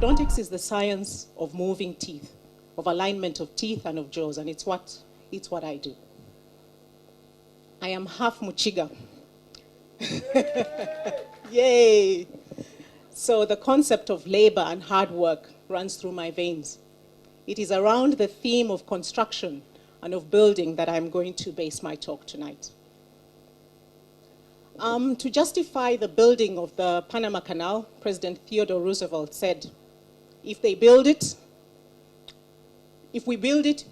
Orthodontics is the science of moving teeth, of alignment of teeth and of jaws, and it's what I do. I am half Muchiga. Yay! So the concept of labor and hard work runs through my veins. It is around the theme of construction and of building that I'm going to base my talk tonight. To justify the building of the Panama Canal, President Theodore Roosevelt said, if we build it,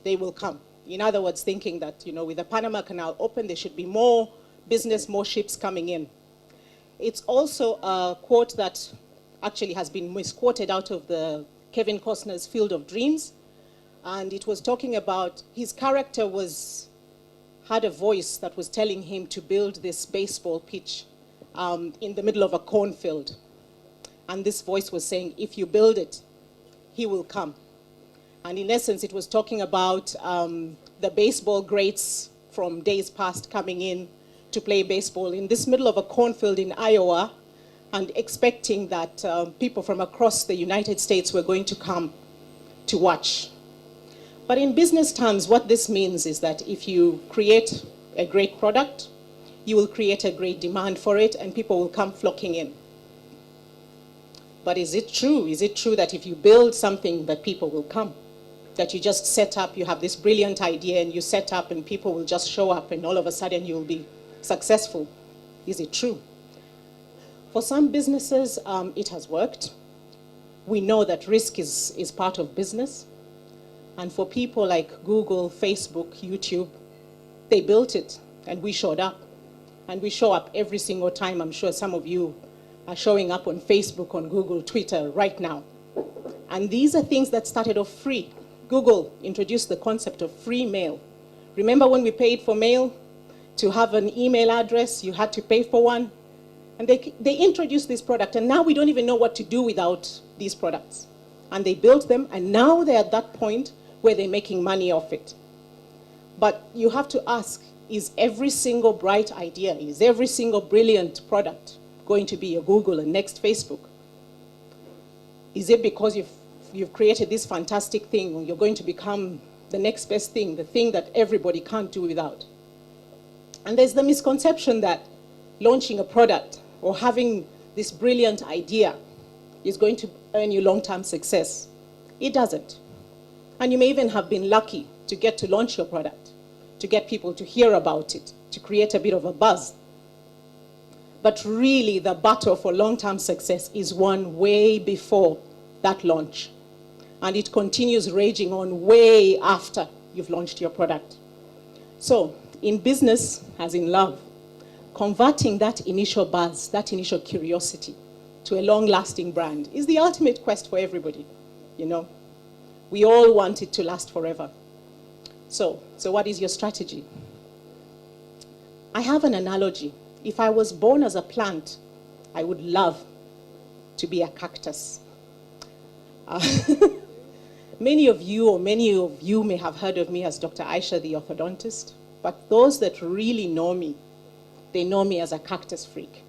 they will come. In other words, thinking that, with the Panama Canal open, there should be more business, more ships coming in. It's also a quote that actually has been misquoted out of the Kevin Costner's Field of Dreams. And it was talking about his character had a voice that was telling him to build this baseball pitch in the middle of a cornfield. And this voice was saying, if you build it, he will come. And in essence, it was talking about the baseball greats from days past coming in to play baseball in this middle of a cornfield in Iowa, and expecting that people from across the United States were going to come to watch. But in business terms, what this means is that if you create a great product, you will create a great demand for it, and people will come flocking in. But is it true? Is it true that if you build something that people will come? That you just set up, you have this brilliant idea and you set up and people will just show up and all of a sudden you'll be successful? Is it true? For some businesses, it has worked. We know that risk is part of business. And for people like Google, Facebook, YouTube, they built it and we showed up. And we show up every single time. I'm sure some of you are showing up on Facebook, on Google, Twitter right now. And these are things that started off free. Google introduced the concept of free mail. Remember when we paid for mail? To have an email address, you had to pay for one. And they introduced this product, and now we don't even know what to do without these products. And they built them, and now they're at that point where they're making money off it. But you have to ask, is every single bright idea, is every single brilliant product going to be a Google and next Facebook? Is it because you've created this fantastic thing, or you're going to become the next best thing, the thing that everybody can't do without? And there's the misconception that launching a product or having this brilliant idea is going to earn you long-term success. It doesn't. And you may even have been lucky to get to launch your product, to get people to hear about it, to create a bit of a buzz. But really, the battle for long-term success is won way before that launch. And it continues raging on way after you've launched your product. So, in business, as in love, converting that initial buzz, that initial curiosity, to a long-lasting brand is the ultimate quest for everybody, We all want it to last forever. So what is your strategy? I have an analogy. If I was born as a plant, I would love to be a cactus. Many of you may have heard of me as Dr. AISHA, the orthodontist, but those that really know me, they know me as a cactus freak.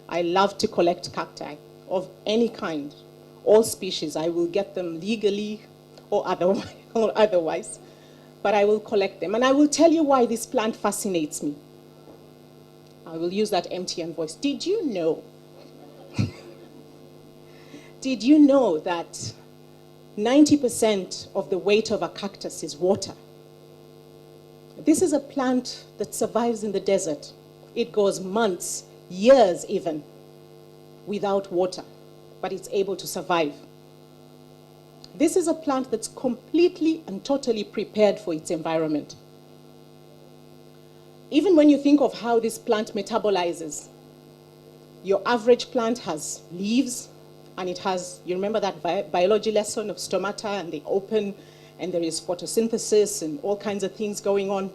I love to collect cacti of any kind, all species. I will get them legally or otherwise, but I will collect them. And I will tell you why this plant fascinates me. I will use that MTN voice. Did you know? Did you know that 90% of the weight of a cactus is water? This is a plant that survives in the desert. It goes months, years even, without water, but it's able to survive. This is a plant that's completely and totally prepared for its environment. Even when you think of how this plant metabolizes, your average plant has leaves, and it has, you remember that biology lesson of stomata, and they open, and there is photosynthesis and all kinds of things going on.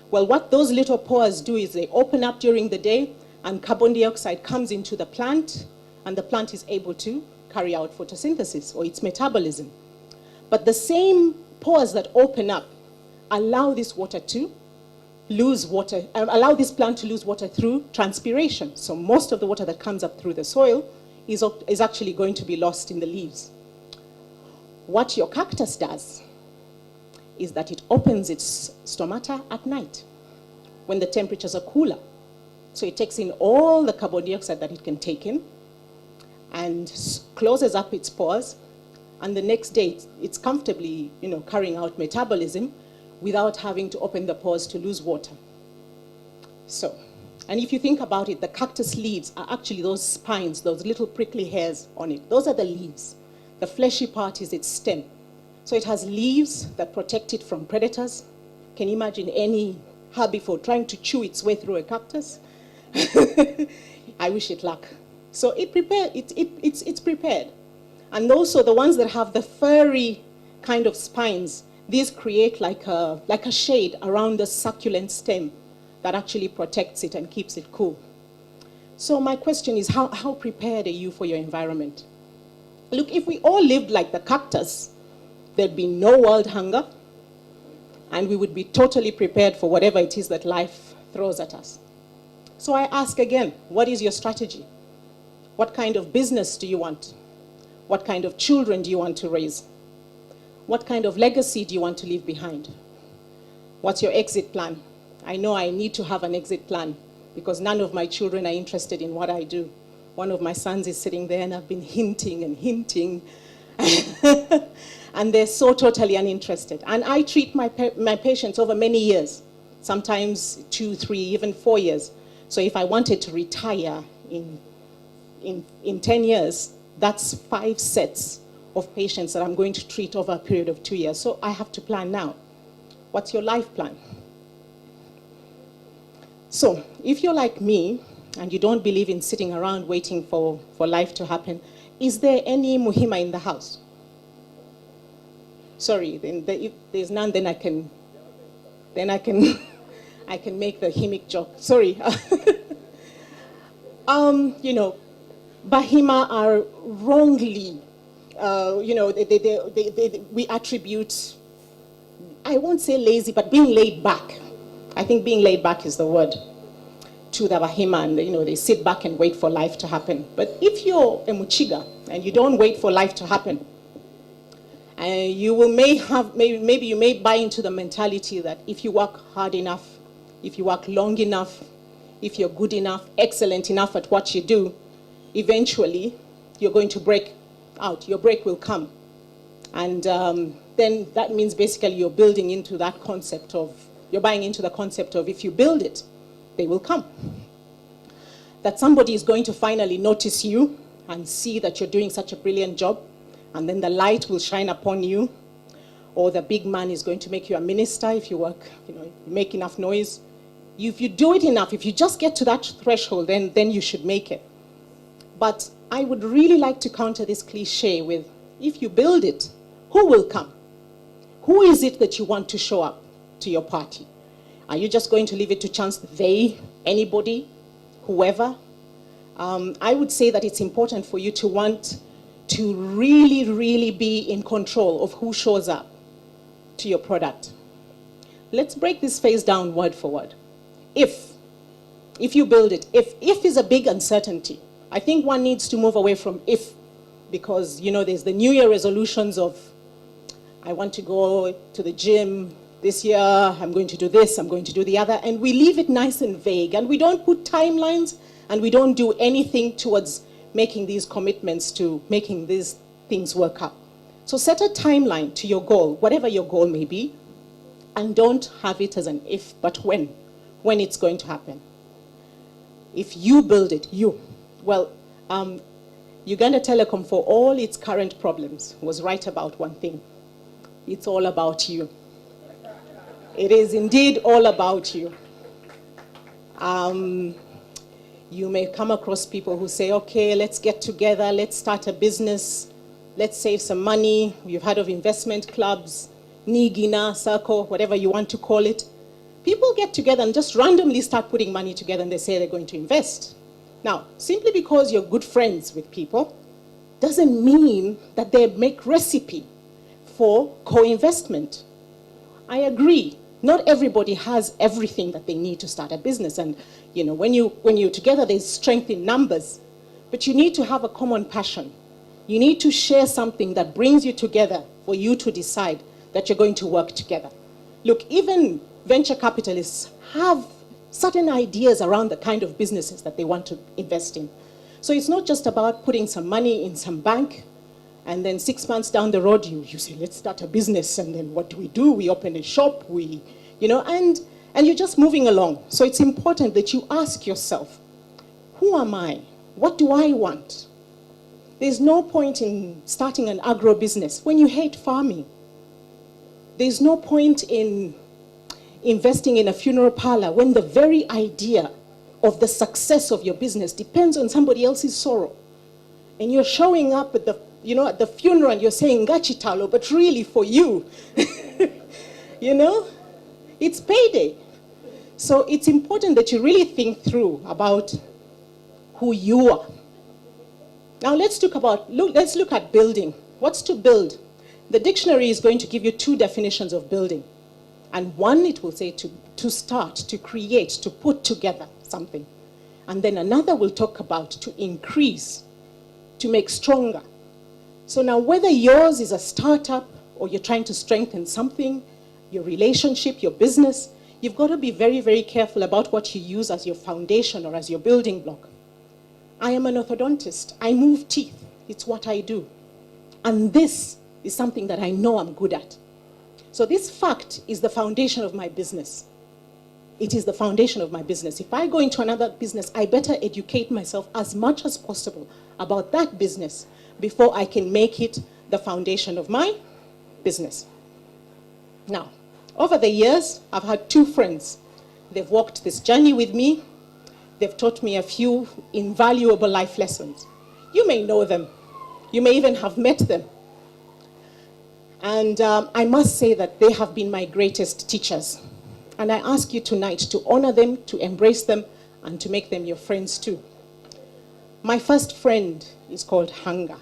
Well, what those little pores do is they open up during the day, and carbon dioxide comes into the plant, and the plant is able to carry out photosynthesis, or its metabolism. But the same pores that open up allow this water to lose water, allow this plant to lose water through transpiration. So most of the water that comes up through the soil is actually going to be lost in the leaves. What your cactus does is that it opens its stomata at night when the temperatures are cooler. So it takes in all the carbon dioxide that it can take in and closes up its pores, and the next day it's comfortably, carrying out metabolism without having to open the pores to lose water. So, and if you think about it, the cactus leaves are actually those spines, those little prickly hairs on it. Those are the leaves. The fleshy part is its stem. So it has leaves that protect it from predators. Can you imagine any herbivore trying to chew its way through a cactus? I wish it luck. So it's prepared. And also the ones that have the furry kind of spines, these create like a shade around the succulent stem that actually protects it and keeps it cool. So my question is, how prepared are you for your environment? Look, if we all lived like the cactus, there'd be no world hunger, and we would be totally prepared for whatever it is that life throws at us. So I ask again, what is your strategy? What kind of business do you want? What kind of children do you want to raise? What kind of legacy do you want to leave behind? What's your exit plan? I know I need to have an exit plan because none of my children are interested in what I do. One of my sons is sitting there and I've been hinting and hinting. And they're so totally uninterested. And I treat my patients over many years, sometimes 2, 3, even 4 years. So if I wanted to retire in 10 years, that's 5 sets of patients that I'm going to treat over a period of 2 years. So I have to plan now. What's your life plan? So if you're like me and you don't believe in sitting around waiting for life to happen, is there any muhima in the house? Sorry, if there's none, then I can I can make the himic joke. Sorry. Bahima are wrongly, we attribute, I won't say lazy, but being laid back. I think being laid back is the word to the Bahima, and they sit back and wait for life to happen. But if you're a Muchiga and you don't wait for life to happen, you may buy into the mentality that if you work hard enough, if you work long enough, if you're good enough, excellent enough at what you do, eventually you're going to break out. Your break will come. And then that means basically you're building into that concept of, you're buying into the concept of if you build it, they will come. That somebody is going to finally notice you and see that you're doing such a brilliant job, and then the light will shine upon you, or the big man is going to make you a minister if you work, you make enough noise. If you do it enough, if you just get to that threshold, then you should make it. But I would really like to counter this cliche with, if you build it, who will come? Who is it that you want to show up to your party? Are you just going to leave it to chance? They, anybody, whoever? I would say that it's important for you to want to really, really be in control of who shows up to your product. Let's break this phase down word for word. If you build it, if is a big uncertainty. I think one needs to move away from if, because there's the New Year resolutions of, I want to go to the gym this year, I'm going to do this, I'm going to do the other, and we leave it nice and vague, and we don't put timelines, and we don't do anything towards making these commitments to making these things work out. So set a timeline to your goal, whatever your goal may be, and don't have it as an if, but when it's going to happen. If you build it, Uganda Telecom, for all its current problems, was right about one thing. It's all about you. It is indeed all about you. You may come across people who say, okay, let's get together, let's start a business, let's save some money. You've heard of investment clubs, Nigina, Circle, whatever you want to call it. People get together and just randomly start putting money together and they say they're going to invest. Now, simply because you're good friends with people doesn't mean that they make recipe for co-investment. I agree. Not everybody has everything that they need to start a business. And when you're together, there's strength in numbers. But you need to have a common passion. You need to share something that brings you together for you to decide that you're going to work together. Look, even venture capitalists have certain ideas around the kind of businesses that they want to invest in. So it's not just about putting some money in some bank and then 6 months down the road, you say, let's start a business. And then what do? We open a shop, and you're just moving along. So it's important that you ask yourself, who am I? What do I want? There's no point in starting an agro business when you hate farming. There's no point in investing in a funeral parlor when the very idea of the success of your business depends on somebody else's sorrow. And you're showing up at at the funeral and you're saying Ngachitalo, but really for you, it's payday. So it's important that you really think through about who you are. Now let's look at building. What's to build? The dictionary is going to give you 2 definitions of building. And one, it will say to start, to create, to put together something. And then another will talk about to increase, to make stronger. So now whether yours is a startup or you're trying to strengthen something, your relationship, your business, you've got to be very, very careful about what you use as your foundation or as your building block. I am an orthodontist. I move teeth. It's what I do. And this is something that I know I'm good at. So this fact is the foundation of my business. It is the foundation of my business. If I go into another business, I better educate myself as much as possible about that business before I can make it the foundation of my business. Now, over the years, I've had 2 friends. They've walked this journey with me. They've taught me a few invaluable life lessons. You may know them. You may even have met them. And I must say that they have been my greatest teachers. And I ask you tonight to honor them, to embrace them, and to make them your friends too. My first friend is called hunger.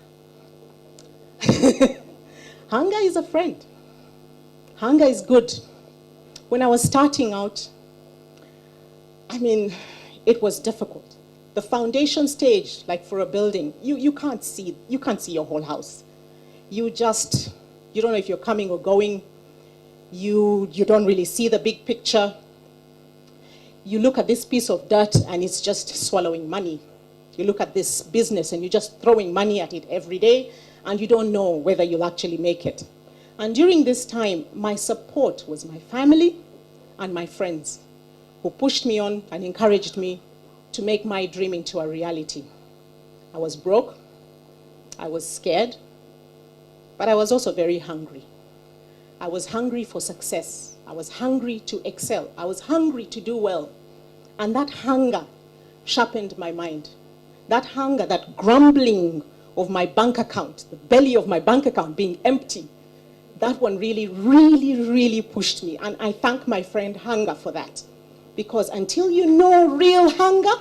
Hunger is a friend. Hunger is good. When I was starting out, it was difficult. The foundation stage, like for a building, you can't see your whole house. You don't know if you're coming or going. You don't really see the big picture. You look at this piece of dirt and it's just swallowing money. You look at this business and you're just throwing money at it every day and you don't know whether you'll actually make it. And during this time, my support was my family and my friends who pushed me on and encouraged me to make my dream into a reality. I was broke, I was scared, but I was also very hungry. I was hungry for success. I was hungry to excel. I was hungry to do well. And that hunger sharpened my mind. That hunger, that grumbling of my bank account, the belly of my bank account being empty, that one really, really, really pushed me. And I thank my friend Hunger for that. Because until you know real hunger,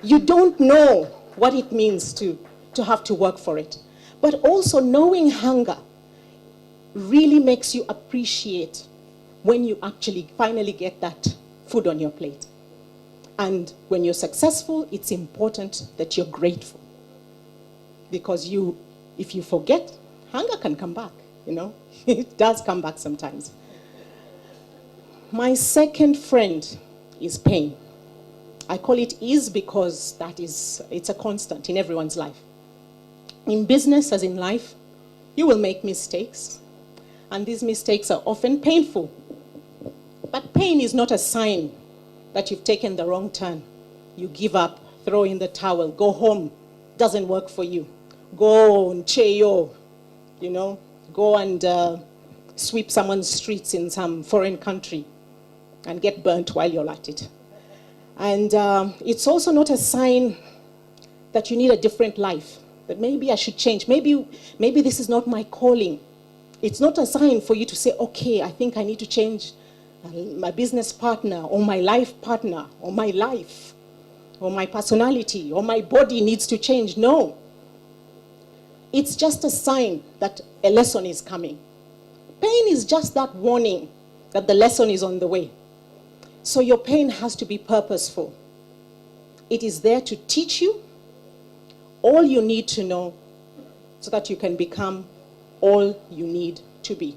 you don't know what it means to have to work for it. But also knowing hunger really makes you appreciate when you actually finally get that food on your plate. And when you're successful, it's important that you're grateful. Because if you forget, hunger can come back, It does come back sometimes. My second friend is pain. I call it ease because it's a constant in everyone's life. In business as in life, you will make mistakes. And these mistakes are often painful. But pain is not a sign that you've taken the wrong turn. You give up, throw in the towel, go home, doesn't work for you. Go and cheyo, go and sweep someone's streets in some foreign country and get burnt while you're at it. And it's also not a sign that you need a different life, that maybe I should change. Maybe this is not my calling. It's not a sign for you to say, okay, I think I need to change my business partner or my life partner or my life or my personality or my body needs to change. No. It's just a sign that a lesson is coming. Pain is just that warning that the lesson is on the way. So your pain has to be purposeful. It is there to teach you all you need to know so that you can become all you need to be.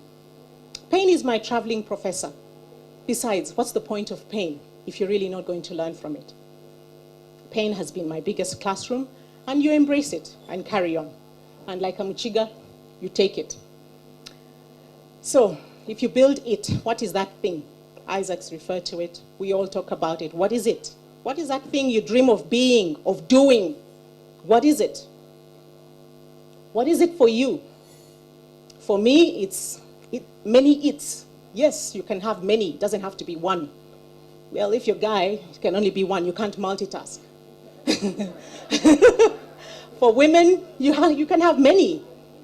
Pain is my traveling professor. Besides, what's the point of pain if you're really not going to learn from it? Pain has been my biggest classroom, and you embrace it and carry on. And like a Muchiga, you take it. So, if you build it, what is that thing? Isaac's referred to it. We all talk about it. What is it? What is that thing you dream of being, of doing? What is it? What is it for you? For me, it's many it's. Yes, you can have many. It doesn't have to be one. Well, if you're a guy, it can only be one. You can't multitask. For women, you can have many.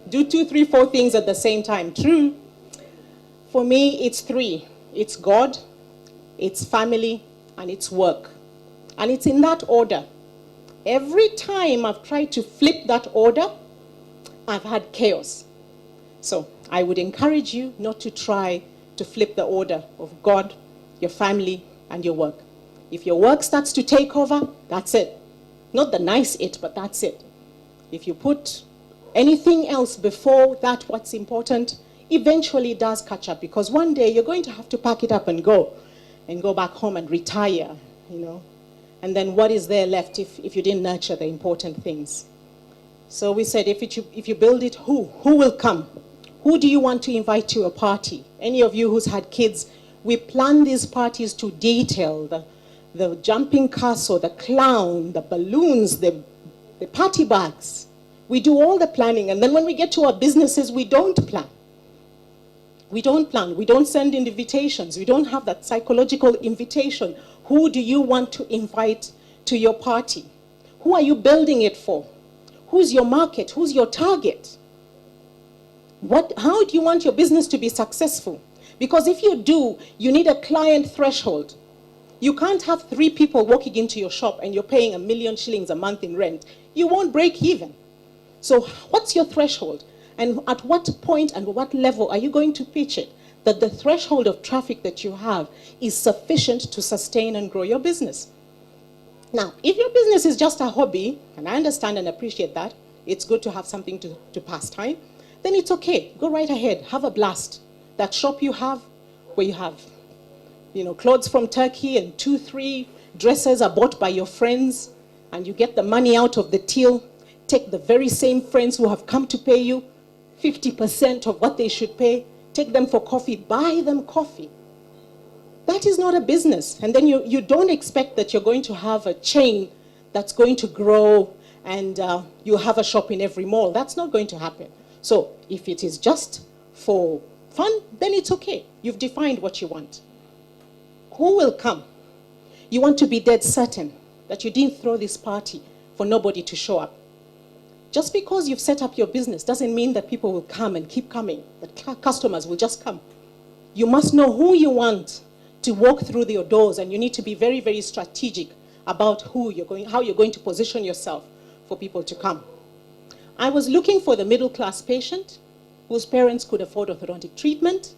Do 2, 3, 4 things at the same time. True. For me, it's 3. It's God, it's family, and it's work. And it's in that order. Every time I've tried to flip that order, I've had chaos. So I would encourage you not to try to flip the order of God, your family, and your work. If your work starts to take over, that's it. Not the nice it, but that's it. If you put anything else before that, what's important, eventually it does catch up, because one day you're going to have to pack it up and go back home and retire, you know. And then what is there left if you didn't nurture the important things? So we said, if you build it, who will come? Who do you want to invite to a party? Any of you who's had kids, we plan these parties to detail, the jumping castle, the clown, the balloons, the party bags. We do all the planning, and then when we get to our businesses, we don't plan. We don't plan. We don't send invitations. We don't have that psychological invitation. Who do you want to invite to your party? Who are you building it for? Who's your market? Who's your target? How do you want your business to be successful? Because if you do, you need a client threshold. You can't have 3 people walking into your shop and you're paying 1 million shillings a month in rent. You won't break even. So what's your threshold? And at what point and what level are you going to pitch it that the threshold of traffic that you have is sufficient to sustain and grow your business? Now, if your business is just a hobby, and I understand and appreciate that, it's good to have something to pass time, then it's okay. Go right ahead. Have a blast. That shop you have, where you have, you know, clothes from Turkey and 2, 3 dresses are bought by your friends, and you get the money out of the till. Take the very same friends who have come to pay you 50% of what they should pay, take them for coffee, buy them coffee. That is not a business. And then you don't expect that you're going to have a chain that's going to grow and you have a shop in every mall. That's not going to happen. So if it is just for fun, then it's okay. You've defined what you want. Who will come? You want to be dead certain that you didn't throw this party for nobody to show up. Just because you've set up your business doesn't mean that people will come and keep coming, that customers will just come. You must know who you want to walk through your doors, and you need to be very, very strategic about how you're going to position yourself for people to come. I was looking for the middle-class patient whose parents could afford orthodontic treatment,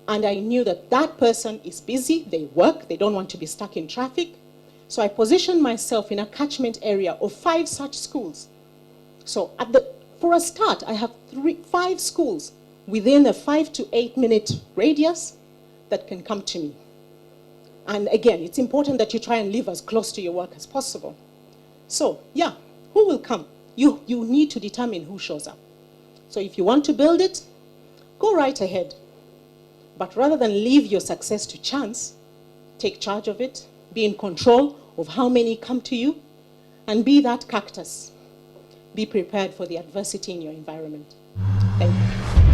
and I knew that that person is busy, they work, they don't want to be stuck in traffic. So I positioned myself in a catchment area of 5 such schools. So for a start, I have 5 schools within a 5 to 8 minute radius that can come to me. And again, it's important that you try and live as close to your work as possible. So yeah, who will come? You need to determine who shows up. So if you want to build it, go right ahead. But rather than leave your success to chance, take charge of it, be in control of how many come to you, and be that cactus. Be prepared for the adversity in your environment. Thank you.